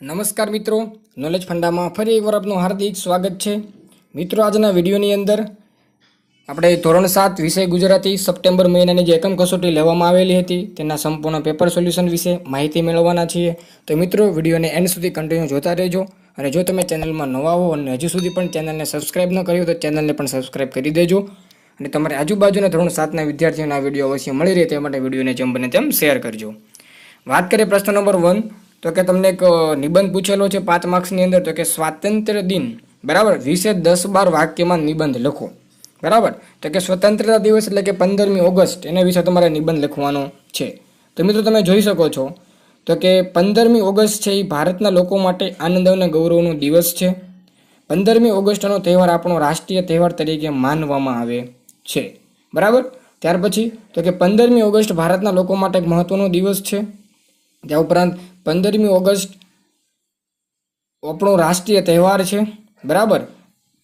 નમસ્કાર મિત્રો, નોલેજ ફંડામાં ફરી એકવાર આપનું હાર્દિક સ્વાગત છે. મિત્રો, આજના વિડીયોની અંદર આપણે ધોરણ 7 વિષય ગુજરાતી સપ્ટેમ્બર મહિનાની જે એકમ કસોટી લેવામાં આવેલી હતી તેના સંપૂર્ણ પેપર સોલ્યુશન વિશે માહિતી મેળવવાના છીએ. તો મિત્રો, વિડીયોને એન્ડ સુધી કન્ટિન્યુ જોતા રહેજો. અને જો તમે ચેનલમાં નવા હો અને હજુ સુધી પણ ચેનલને સબસ્ક્રાઇબ ન કર્યું તો ચેનલને પણ સબસ્ક્રાઇબ કરી દેજો. અને તમારી આજુબાજુના ધોરણ 7ના વિદ્યાર્થીઓને આ વિડીયો અવશ્ય મળી રહે તે માટે વિડીયોને જેમ બને તેમ શેર કરજો. વાત કરીએ પ્રશ્ન નંબર 1, તો કે તમને એક નિબંધ પૂછેલો છે 5 માર્ક્સની અંદર. તો કે સ્વાતંત્ર્ય દિન, બરાબર, વિશે 10-12 વાક્યમાં નિબંધ લખો. બરાબર, તો કે સ્વતંત્રતા દિવસ એટલે કે 15મી ઓગસ્ટ એના વિશે તમારે નિબંધ લખવાનો છે. તો મિત્રો, તમે જોઈ શકો છો તો કે 15મી ઓગસ્ટ છે એ ભારતના લોકો માટે આનંદ અને ગૌરવનો દિવસ છે. 15મી ઓગસ્ટનો તહેવાર આપણો રાષ્ટ્રીય તહેવાર તરીકે માનવામાં આવે છે. બરાબર, ત્યાર પછી તો કે 15મી ઓગસ્ટ ભારતના લોકો માટે એક મહત્વનો દિવસ છે. ત્યાં ઉપરાંત 15મી ઓગસ્ટ આપણો રાષ્ટ્રીય તહેવાર છે. બરાબર,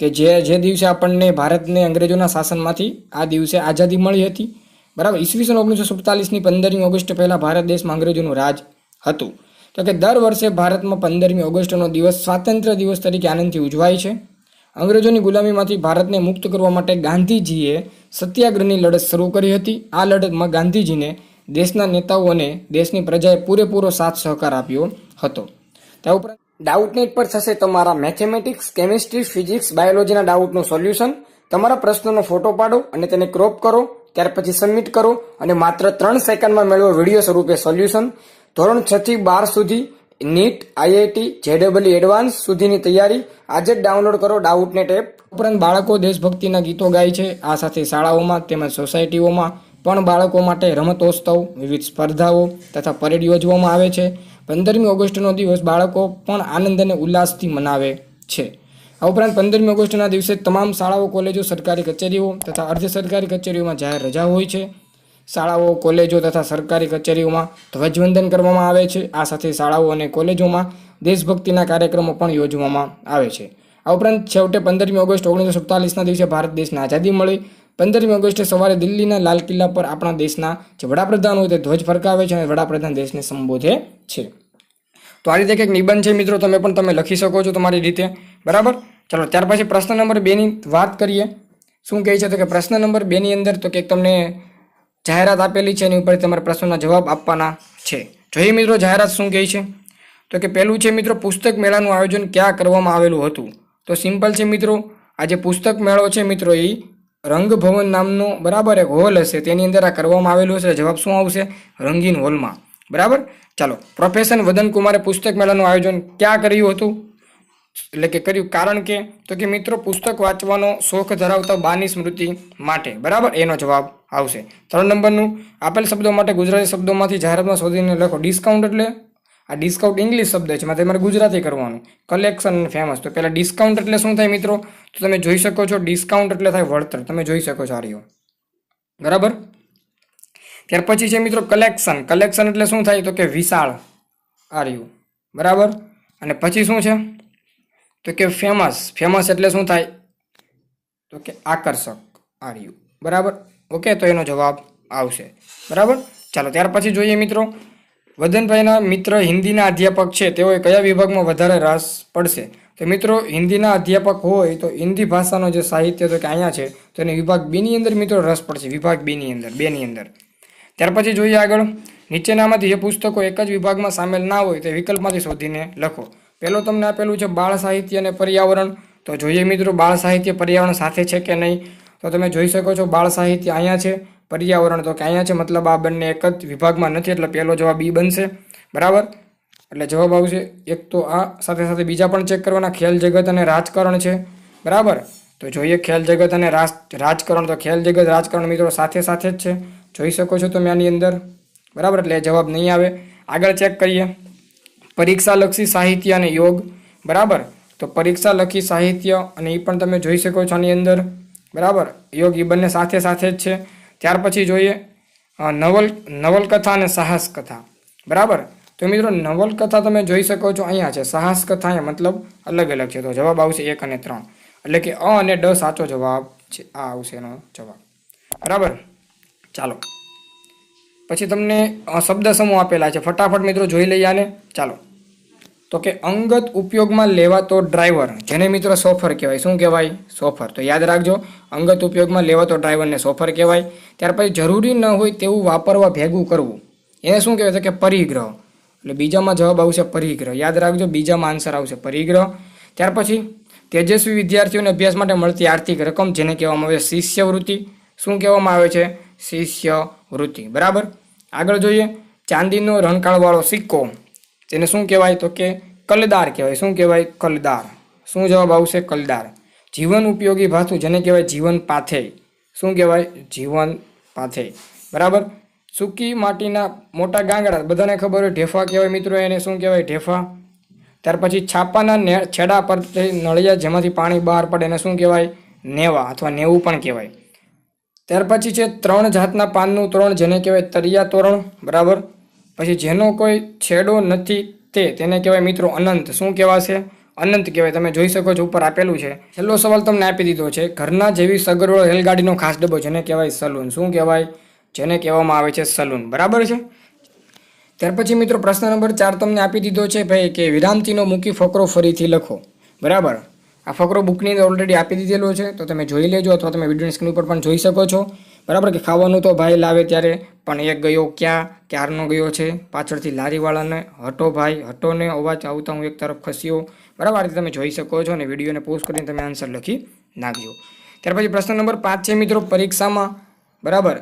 કે જે દિવસે આપણને ભારતને અંગ્રેજોના શાસનમાંથી આ દિવસે આઝાદી મળી હતી. બરાબર, ઈસવીસન 1947ની 15મી ઓગસ્ટ પહેલાં ભારત દેશમાં અંગ્રેજોનું રાજ હતું. તો કે દર વર્ષે ભારતમાં 15મી ઓગસ્ટનો દિવસ સ્વાતંત્ર્ય દિવસ તરીકે આનંદથી ઉજવાય છે. અંગ્રેજોની ગુલામીમાંથી ભારતને મુક્ત કરવા માટે ગાંધીજીએ સત્યાગ્રહની લડત શરૂ કરી હતી. આ લડતમાં ગાંધીજીને દેશના નેતાઓ અને દેશની પ્રજાએ પૂરેપૂરો સાથ સહકાર આપ્યો હતો. त्या ઉપરાંત ડાઉટનેટ પર થશે તમારા મેથેમેટિક્સ, કેમિસ્ટ્રી, ફિઝિક્સ, બાયોલોજીના ડાઉટનું સોલ્યુશન. તમારા પ્રશ્નોનો ફોટો પાડો અને તેને ક્રોપ કરો, ત્યાર પછી સબમિટ કરો અને માત્ર 3 સેકન્ડમાં મેળવો વિડીયો સ્વરૂપે સોલ્યુશન. ધોરણ 6 થી 12 સુધી નીટ, આઈઆઈટી, જેડબલઈ એડવાન્સ સુધીની તૈયારી આજે જ ડાઉનલોડ કરો ડાઉટનેટ એપ. ઉપરાંત બાળકો દેશભક્તિના ગીતો ગાય છે. આ સાથે શાળાઓમાં તેમજ સોસાયટીઓમાં પણ બાળકો માટે રમતોત્સવ, વિવિધ સ્પર્ધાઓ તથા પરેડ યોજવામાં આવે છે. 15મી ઓગસ્ટનો દિવસ બાળકો પણ આનંદ અને ઉલ્લાસથી મનાવે છે. આ ઉપરાંત 15મી ઓગસ્ટના દિવસે તમામ શાળાઓ, કોલેજો, સરકારી કચેરીઓ તથા અર્ધ સરકારી કચેરીઓમાં જાહેર રજા હોય છે. શાળાઓ, કોલેજો તથા સરકારી કચેરીઓમાં ધ્વજવંદન કરવામાં આવે છે. આ સાથે શાળાઓ અને કોલેજોમાં દેશભક્તિના કાર્યક્રમો પણ યોજવામાં આવે છે. આ ઉપરાંત છેવટે 15મી ઓગસ્ટ 1947ના દિવસે ભારત દેશને આઝાદી મળી. 15મી ઓગસ્ટે સવારે દિલ્હીના લાલ કિલ્લા પર આપણા દેશના જે વડાપ્રધાન હોય તે ધ્વજ ફરકાવે છે અને વડાપ્રધાન દેશને સંબોધે છે. તો આ રીતે કંઈક નિબંધ છે મિત્રો, તમે લખી શકો છો તમારી રીતે. બરાબર, ચલો ત્યાર પછી પ્રશ્ન નંબર 2ની વાત કરીએ. શું કહે છે તો કે પ્રશ્ન નંબર 2ની અંદર તો કે તમને જાહેરાત આપેલી છે, એની ઉપર તમારે પ્રશ્નોના જવાબ આપવાના છે. જોઈએ મિત્રો જાહેરાત શું કહે છે. તો કે પહેલું છે મિત્રો, પુસ્તક મેળાનું આયોજન ક્યાં કરવામાં આવેલું હતું. તો સિમ્પલ છે મિત્રો, આ જે પુસ્તક મેળો છે મિત્રો એ રંગભવન નામનો, બરાબર, એક હોલ હશે તેની અંદર આ કરવામાં આવેલું હશે. જવાબ શું આવશે? રંગીન હોલમાં. બરાબર, ચાલો. પ્રોફેસર વદન કુમારે પુસ્તક મેળાનું આયોજન ક્યાં કર્યું હતું, એટલે કે કર્યું, કારણ કે તો કે મિત્રો પુસ્તક વાંચવાનો શોખ ધરાવતા બાની સ્મૃતિ માટે. બરાબર, એનો જવાબ આવશે. 3 નંબરનું, આપેલ શબ્દો માટે ગુજરાતી શબ્દોમાંથી જાહેરાતમાં શોધીને લખો. ડિસ્કાઉન્ટ એટલે આ ડિસ્કાઉન્ટ ઇંગ્લિશ શબ્દ છે, માટે તમારે ગુજરાતી કરવાનું. કલેક્શન અને ફેમસ, તો પહેલાં ડિસ્કાઉન્ટ એટલે શું થાય મિત્રો? તો તમે જોઈ શકો છો ડિસ્કાઉન્ટ એટલે થાય વળતર. તમે જોઈ શકો છો આ રહ્યો. બરાબર, ત્યાર પછી છે મિત્રો કલેક્શન. કલેક્શન એટલે શું થાય તો કે વિશાળ, આ રહ્યું. બરાબર, અને પછી શું છે તો કે ફેમસ. ફેમસ એટલે શું થાય તો કે આકર્ષક, આ રહ્યું. બરાબર, ઓકે, તો એનો જવાબ આવશે. બરાબર, ચાલો ત્યાર પછી જોઈએ મિત્રો, વદનભાઈના મિત્ર હિન્દીના અધ્યાપક છે, તેઓએ કયા વિભાગમાં વધારે રસ પડશે. તો મિત્રો હિન્દીના અધ્યાપક હોય તો હિન્દી ભાષાનો જે સાહિત્ય તો કે અહીંયા છે તો એને વિભાગ બીની અંદર મિત્રો રસ પડશે. વિભાગ બીની અંદર, બેની અંદર. ત્યાર પછી જોઈએ આગળ, નીચેનામાંથી જે પુસ્તકો એક જ વિભાગમાં સામેલ ના હોય તે વિકલ્પમાંથી શોધીને લખો. પહેલો તમને આપેલું છે બાળ સાહિત્ય અને પર્યાવરણ. તો જોઈએ મિત્રો બાળ સાહિત્ય પર્યાવરણ સાથે છે કે નહીં. તો તમે જોઈ શકો છો બાળ સાહિત્ય અહીંયા છે, પર્યાવરણ તો કે અહીંયા છે, મતલબ આ બંને એક જ વિભાગમાં નથી, એટલે પહેલો જવાબ બી બનશે. બરાબર, એટલે જવાબ આવશે એક તો આ. સાથે સાથે બીજા પણ ચેક કરવાના, ખેલ જગત અને રાજકારણ છે. બરાબર, તો જોઈએ ખેલ જગત અને રાજકારણ. તો ખેલ જગત, રાજકારણ મિત્રો સાથે સાથે જ છે, જોઈ શકો છો તમે આની અંદર. બરાબર, એટલે જવાબ નહીં આવે. આગળ ચેક કરીએ, પરીક્ષાલક્ષી સાહિત્ય અને યોગ. બરાબર, તો પરીક્ષાલક્ષી સાહિત્ય અને એ પણ તમે જોઈ શકો છો આની અંદર. બરાબર, યોગ એ બંને સાથે સાથે જ છે. ત્યાર પછી જોઈએ નવલકથા અને સાહસ કથા. બરાબર, તો મિત્રો નવલકથા તમે જોઈ શકો છો અહીંયા છે, સાહસ કથા અહીંયા મતલબ અલગ અલગ છે. તો જવાબ આવશે 1 અને 3, એટલે કે અ અને ડ સાચો જવાબ છે. આ આવશે એનો જવાબ. બરાબર, ચાલો પછી તમને શબ્દ સમૂહ આપેલા છે, ફટાફટ મિત્રો જોઈ લઈએ આને. ચાલો, તો કે અંગત ઉપયોગમાં લેવાતો ડ્રાઈવર, જેને મિત્રો સોફર કહેવાય. શું કહેવાય? સોફર. તો યાદ રાખજો, અંગત ઉપયોગમાં લેવાતો ડ્રાઈવરને સોફર કહેવાય. ત્યાર પછી જરૂરી ન હોય તેવું વાપરવા ભેગું કરવું, એને શું કહેવાય? તો કે પરિગ્રહ. એટલે બીજામાં જવાબ આવશે પરિગ્રહ. યાદ રાખજો, બીજામાં આન્સર આવશે પરિગ્રહ. ત્યાર પછી તેજસ્વી વિદ્યાર્થીઓને અભ્યાસ માટે મળતી આર્થિક રકમ, જેને કહેવામાં આવે શિષ્યવૃત્તિ. શું કહેવામાં આવે છે? શિષ્યવૃત્તિ. બરાબર. આગળ જોઈએ, ચાંદીનો રણકાળવાળો સિક્કો, તેને શું કહેવાય? તો કે કલદાર કહેવાય. શું કહેવાય? કલદાર. શું જવાબ આવશે? કલદાર. જીવન ઉપયોગી ભાથું, જેને કહેવાય જીવન પાથેય. શું કહેવાય? જીવન પાથેય. બરાબર. સૂકી માટીના મોટા ગાંગડા, બધાને ખબર હોય ઢેફા કહેવાય મિત્રો, એને શું કહેવાય? ઢેફા. ત્યાર પછી છાપાના છેડા પર નળિયા જેમાંથી પાણી બહાર પડે એને શું કહેવાય? નેવા અથવા નેવું પણ કહેવાય. ત્યાર પછી છે 3 જાતના પાનનું તોરણ, જેને કહેવાય તરિયા તોરણ. બરાબર. પછી જેનો કોઈ છેડો નથી તેને કહેવાય મિત્રો અનંત. શું કહેવાશે? અનંત કહેવાય. તમે જોઈ શકો છો ઉપર આપેલું છે. છેલ્લો સવાલ તમને આપી દીધો છે, ઘરના જેવી સગવડો રેલગાડીનો ખાસ ડબ્બો, જેને કહેવાય સલૂન. શું કહેવાય? જેને કહેવામાં આવે છે સલૂન. બરાબર છે. ત્યાર પછી મિત્રો પ્રશ્ન નંબર 4 તમને આપી દીધો છે ભાઈ કે વિરામચિહ્નો મૂકી ફકરો ફરીથી લખો. બરાબર. આ ફકરો બુકની અંદર ઓલરેડી આપી દીધેલો છે, તો તમે જોઈ લેજો અથવા તમે વિડીયોની સ્ક્રીન ઉપર પણ જોઈ શકો છો. બરાબર. કે ખાવાનું તો ભાઈ લાવે ત્યારે, પણ એક ગયો ક્યાં, ક્યારનો ગયો છે, પાછળથી લારીવાળાને હટો ભાઈ, હટોને અવાજ આવતા હું એક તરફ ખસ્યો. બરાબર. આ રીતે તમે જોઈ શકો છો અને વિડીયોને પોઝ કરીને તમે આન્સર લખી નાખજો. ત્યાર પછી પ્રશ્ન નંબર 5 છે મિત્રો પરીક્ષામાં. બરાબર.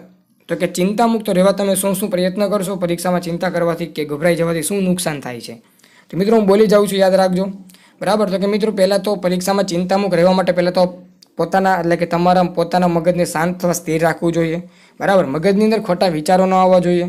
તો કે ચિંતામુક્ત રહેવા તમે શું પ્રયત્ન કરશો? પરીક્ષામાં ચિંતા કરવાથી કે ગભરાઈ જવાથી શું નુકસાન થાય છે? તો મિત્રો હું બોલી જાઉં છું, યાદ રાખજો. બરાબર. તો કે મિત્રો પહેલાં તો પરીક્ષામાં ચિંતામુક્ત રહેવા માટે પહેલાં તો પોતાના એટલે કે તમારા પોતાના મગજને શાંત અથવા સ્થિર રાખવું જોઈએ. બરાબર. મગજની અંદર ખોટા વિચારો ન આવવા જોઈએ.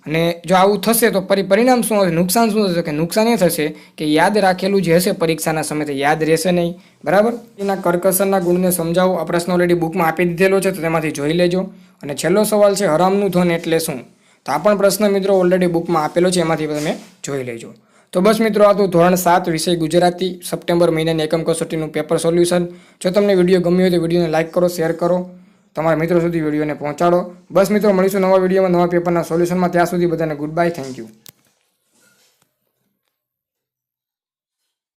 અને જો આવું થશે તો પરિણામ શું હશે? નુકસાન શું થશે? કે નુકસાન એ થશે કે યાદ રાખેલું જે હશે પરીક્ષાના સમયે તે યાદ રહેશે નહીં. બરાબર. એના કરકસરના ગુણને સમજાવો. આ પ્રશ્ન ઓલરેડી બુકમાં આપી દીધેલો છે, તો તેમાંથી જોઈ લેજો. અને છેલ્લો સવાલ છે હરામનું ધન એટલે શું? તો આ પણ પ્રશ્ન મિત્રો ઓલરેડી બુકમાં આપેલો છે, એમાંથી તમે જોઈ લેજો. તો બસ મિત્રો આ તો ધોરણ 7 વિષય ગુજરાતી સપ્ટેમ્બર મહિનાની એકમ કસોટીનું પેપર સોલ્યુશન. જો તમને વિડીયો ગમ્યો હોય તો વિડીયોને લાઇક કરો, શેર કરો, તમારા મિત્રો સુધી વિડીયોને પહોંચાડો. બસ મિત્રો મળીશું નવા વિડીયોમાં નવા પેપરના સોલ્યુશનમાં. ત્યાં સુધી બધાને ગુડ બાય. Thank you.